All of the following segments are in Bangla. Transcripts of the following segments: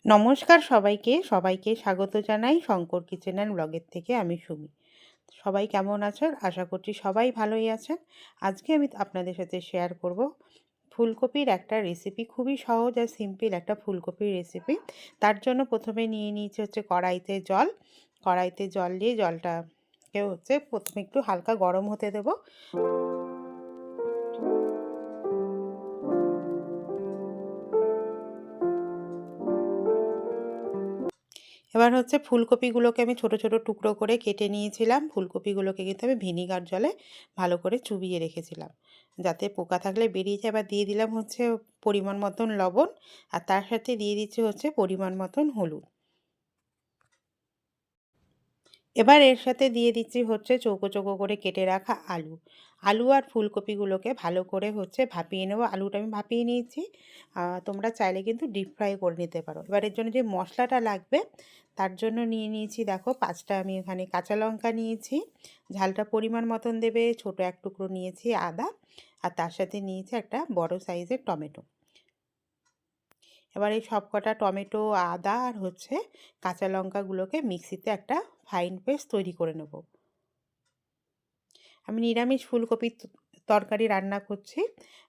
নমস্কার সবাইকে স্বাগত জানাই শঙ্কর কিচেন অ্যান্ড ব্লগের থেকে। আমি সুমি। সবাই কেমন আছেন? আশা করছি সবাই ভালোই আছেন। আজকে আমি আপনাদের সাথে শেয়ার করব ফুলকপির একটা রেসিপি। খুবই সহজ আর সিম্পল একটা ফুলকপির রেসিপি। তার জন্য প্রথমে নিয়ে নিয়েছি হচ্ছে কড়াইতে জল দিয়ে জলটাকে হচ্ছে প্রথমে একটু হালকা গরম হতে দেব। এবার হচ্ছে ফুলকপিগুলোকে আমি ছোট ছোট টুকরো করে কেটে নিয়েছিলাম। ফুলকপিগুলোকে কিন্তু আমি ভিনিগার জলে ভালো করে চুবিয়ে রেখেছিলাম, যাতে পোকা থাকলে বেরিয়ে যায়। এবার দিয়ে দিলাম হচ্ছে পরিমাণ মতন লবণ, আর তার সাথে দিয়ে দিচ্ছি হচ্ছে পরিমাণ মতন হলুদ। এবার এর সাথে দিয়ে দিচ্ছি হচ্ছে চৌকো চৌকো করে কেটে রাখা আলু আর ফুলকপিগুলোকে ভালো করে হচ্ছে ভাপিয়ে নেবো। আলুটা আমি ভাপিয়ে নিয়েছি। তোমরা চাইলে কিন্তু ডিপ ফ্রাই করে নিতে পারো। এবার এর জন্য যে মশলাটা লাগবে তার জন্য নিয়ে নিয়েছি, দেখো 5টা আমি এখানে কাঁচা লঙ্কা নিয়েছি, ঝালটা পরিমাণ মতন দেবে। ছোট এক টুকরো নিয়েছি আদা, আর তার সাথে নিয়েছি একটা বড় সাইজের টমেটো। এবার এই সব কটা টমেটো, আদা আর হচ্ছে কাঁচা লঙ্কাগুলোকে মিক্সিতে একটা ফাইন পেস্ট তৈরি করে নেব। আমি নিরামিষ ফুলকপির তরকারি রান্না করছি,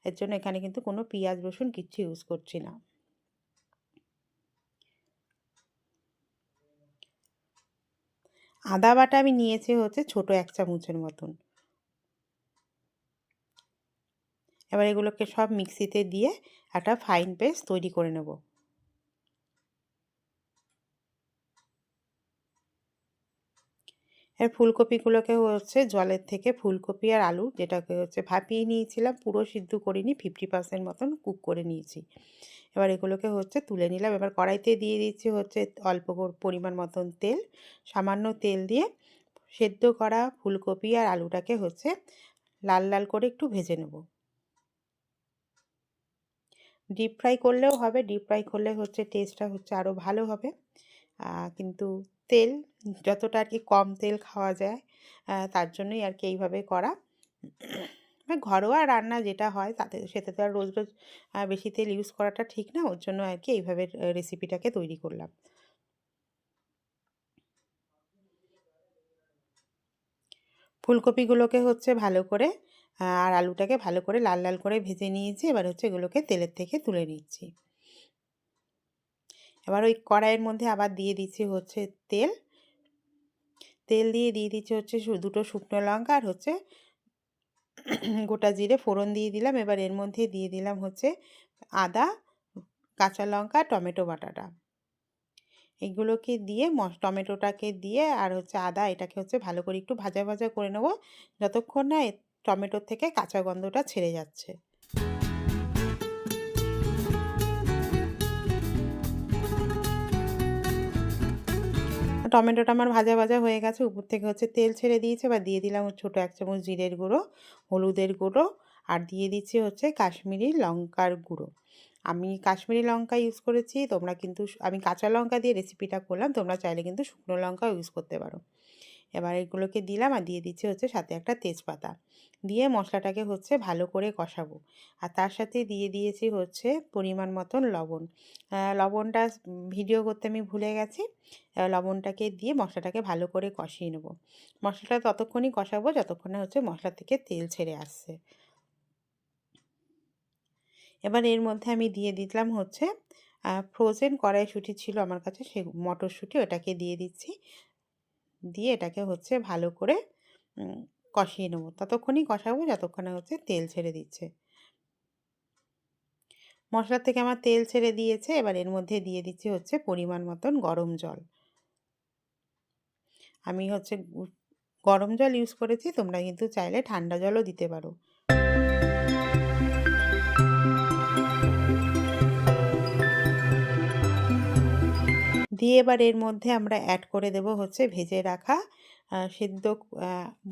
এর জন্য এখানে কিন্তু কোনো পেঁয়াজ রসুন কিচ্ছু ইউজ করছি না। আদা বাটা আমি নিয়েছি হচ্ছে ছোট 1 চামচের মতন। এবার এগুলোকে সব মিক্সিতে দিয়ে একটা ফাইন পেস্ট তৈরি করে নেব। এর ফুলকপিগুলোকে হচ্ছে জলের থেকে ফুলকপি আর আলু যেটাকে হচ্ছে ভাপিয়ে নিয়েছিলাম, পুরো সিদ্ধ করিনি, 50% মতন কুক করে নিয়েছি। এবার এগুলোকে হচ্ছে তুলে নিলাম। এবার কড়াইতে দিয়ে দিচ্ছি হচ্ছে অল্প পরিমাণ মতন তেল। সামান্য তেল দিয়ে সেদ্ধ করা ফুলকপি আর আলুটাকে হচ্ছে লাল লাল করে একটু ভেজে নেব। ডিপ ফ্রাই করলেও হবে, ডিপ ফ্রাই করলে হচ্ছে টেস্টটা হচ্ছে আরও ভালো হবে। কিন্তু তেল যতটা আর কি কম তেল খাওয়া যায়, তার জন্যই আর কি এইভাবে করা। ঘরোয়া রান্না যেটা হয় সেটাতে তো আর রোজ রোজ বেশি তেল ইউজ করাটা ঠিক না, ওর জন্য আর কি এইভাবে রেসিপিটাকে তৈরি করলাম। ফুলকপিগুলোকে হচ্ছে ভালো করে আর আলুটাকে ভালো করে লাল লাল করে ভেজে নিয়েছি। এবার হচ্ছে এগুলোকে তেলের থেকে তুলে নিচ্ছি। এবার ওই কড়াইয়ের মধ্যে আবার দিয়ে দিচ্ছি হচ্ছে তেল। দিয়ে দিচ্ছি হচ্ছে দুটো শুকনো লঙ্কা আর হচ্ছে গোটা জিরে ফোড়ন দিয়ে দিলাম। এবার এর মধ্যে দিয়ে দিলাম হচ্ছে আদা, কাঁচা লঙ্কা, টমেটো বাটাটা। এগুলোকে দিয়ে টমেটোটাকে দিয়ে আর হচ্ছে আদা, এটাকে হচ্ছে ভালো করে একটু ভাজা ভাজা করে নেব, যতক্ষণ না টমেটোর থেকে কাঁচা গন্ধটা ছেড়ে যাচ্ছে। টমেটোটা আমার ভাজা ভাজা হয়ে গেছে, উপর থেকে হচ্ছে তেল ছেড়ে দিয়েছে। এবার দিয়ে দিলাম ছোটো 1 চামচ জিরের গুঁড়ো, হলুদের গুঁড়ো, আর দিয়ে দিচ্ছি হচ্ছে কাশ্মীরি লঙ্কার গুঁড়ো। আমি কাশ্মীরি লঙ্কা ইউজ করেছি, তোমরা কিন্তু আমি কাঁচা লঙ্কা দিয়ে রেসিপিটা করলাম, তোমরা চাইলে কিন্তু শুকনো লঙ্কাও ইউজ করতে পারো। এবার এগুলোকে দিলাম আর দিয়ে দিচ্ছি হচ্ছে সাথে একটা তেজপাতা। দিয়ে মশলাটাকে হচ্ছে ভালো করে কষাবো। আর তার সাথে দিয়ে দিয়েছি হচ্ছে পরিমাণ মতন লবণ। লবণটা ভিডিও করতে আমি ভুলে গেছি। লবণটাকে দিয়ে মশলাটাকে ভালো করে কষিয়ে নেব। মশলাটা ততক্ষণই কষাবো যতক্ষণ না হচ্ছে মশলা থেকে তেল ছেড়ে আসছে। এবার এর মধ্যে আমি দিয়ে দিলাম হচ্ছে ফ্রোজেন কড়াইশুঁটি ছিল আমার কাছে, সেই মটরশুঁটি ওটাকে দিয়ে দিচ্ছি। দিয়ে এটাকে হচ্ছে ভালো করে কষিয়ে নেবো। ততক্ষণই কষাবো যতক্ষণে হচ্ছে তেল ছেড়ে দিচ্ছে। মশলা থেকে আমার তেল ছেড়ে দিয়েছে। এবার এর মধ্যে দিয়ে দিচ্ছি হচ্ছে পরিমাণ মতন গরম জল। আমি হচ্ছে গরম জল ইউজ করেছি, তোমরা কিন্তু চাইলে ঠান্ডা জলও দিতে পারো। দিয়ে এবার এর মধ্যে আমরা অ্যাড করে দেব হচ্ছে ভেজে রাখা সেদ্ধ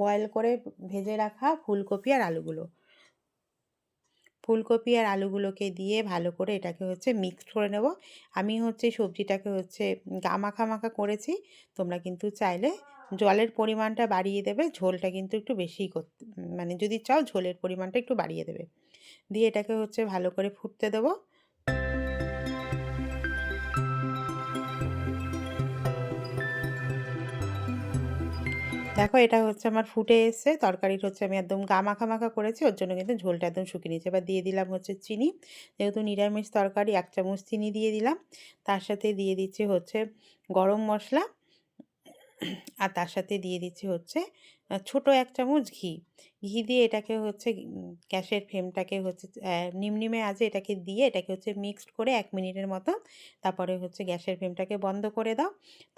বয়েল করে ভেজে রাখা ফুলকপি আর আলুগুলো। ফুলকপি আর আলুগুলোকে দিয়ে ভালো করে এটাকে হচ্ছে মিক্সড করে নেব। আমি হচ্ছে সবজিটাকে হচ্ছে মাখা মাখা করেছি, তোমরা কিন্তু চাইলে জলের পরিমাণটা বাড়িয়ে দেবে, ঝোলটা কিন্তু একটু বেশিই করতে, মানে যদি চাও ঝোলের পরিমাণটা একটু বাড়িয়ে দেবে। দিয়ে এটাকে হচ্ছে ভালো করে ফুটতে দেবো। দেখো এটা হচ্ছে আমার ফুটে এসছে, তরকারিটা হচ্ছে আমি একদম গা মাখা মাখা করেছি, ওর জন্য কিন্তু ঝোলটা একদম শুকিয়ে নিয়েছি। এবার দিয়ে দিলাম হচ্ছে চিনি, যেহেতু নিরামিষ তরকারি 1 চামচ চিনি দিয়ে দিলাম। তার সাথে দিয়ে দিচ্ছি হচ্ছে গরম মশলা, আর তার সাথে দিয়ে দিচ্ছি হচ্ছে ছোট 1 চামচ ঘি। ঘি দিয়ে এটাকে হচ্ছে গ্যাসের ফ্লেমটাকে হচ্ছে নিমনিমে আঁচে এটাকে দিয়ে এটাকে হচ্ছে মিক্সড করে 1 মিনিটের মতো তারপরে হচ্ছে গ্যাসের ফ্লেমটাকে বন্ধ করে দাও।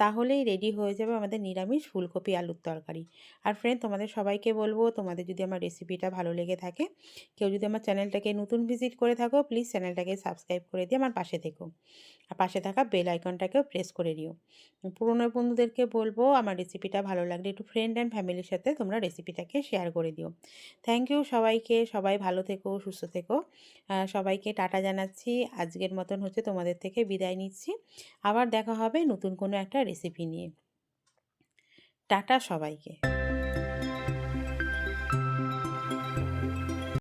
তাহলেই রেডি হয়ে যাবে আমাদের নিরামিষ ফুলকপি আলুর তরকারি। আর ফ্রেন্ড, তোমাদের সবাইকে বলবো, তোমাদের যদি আমার রেসিপিটা ভালো লেগে থাকে, কেউ যদি আমার চ্যানেলটাকে নতুন ভিজিট করে থাকো, প্লিজ চ্যানেলটাকে সাবস্ক্রাইব করে দিয়ে আমার পাশে থেকো। আর পাশে থাকা বেল আইকনটাকেও প্রেস করে দিও। পুরনো বন্ধুদেরকে বলবো আমার রেসিপিটা ভালো লাগলে একটু ফ্রেন্ড অ্যান্ড ফ্যামিলির সাথে তোমরা রেসিপিটাকে শেয়ার করে দিও। থ্যাংক ইউ সবাইকে, সবাই ভালো থেকো, সুস্থ থেকো। সবাইকে টাটা জানাচ্ছি। আজকের মতন হচ্ছে তোমাদের থেকে বিদায় নিচ্ছি। আবার দেখা হবে নতুন কোনো একটা রেসিপি নিয়ে। টাটা সবাইকে।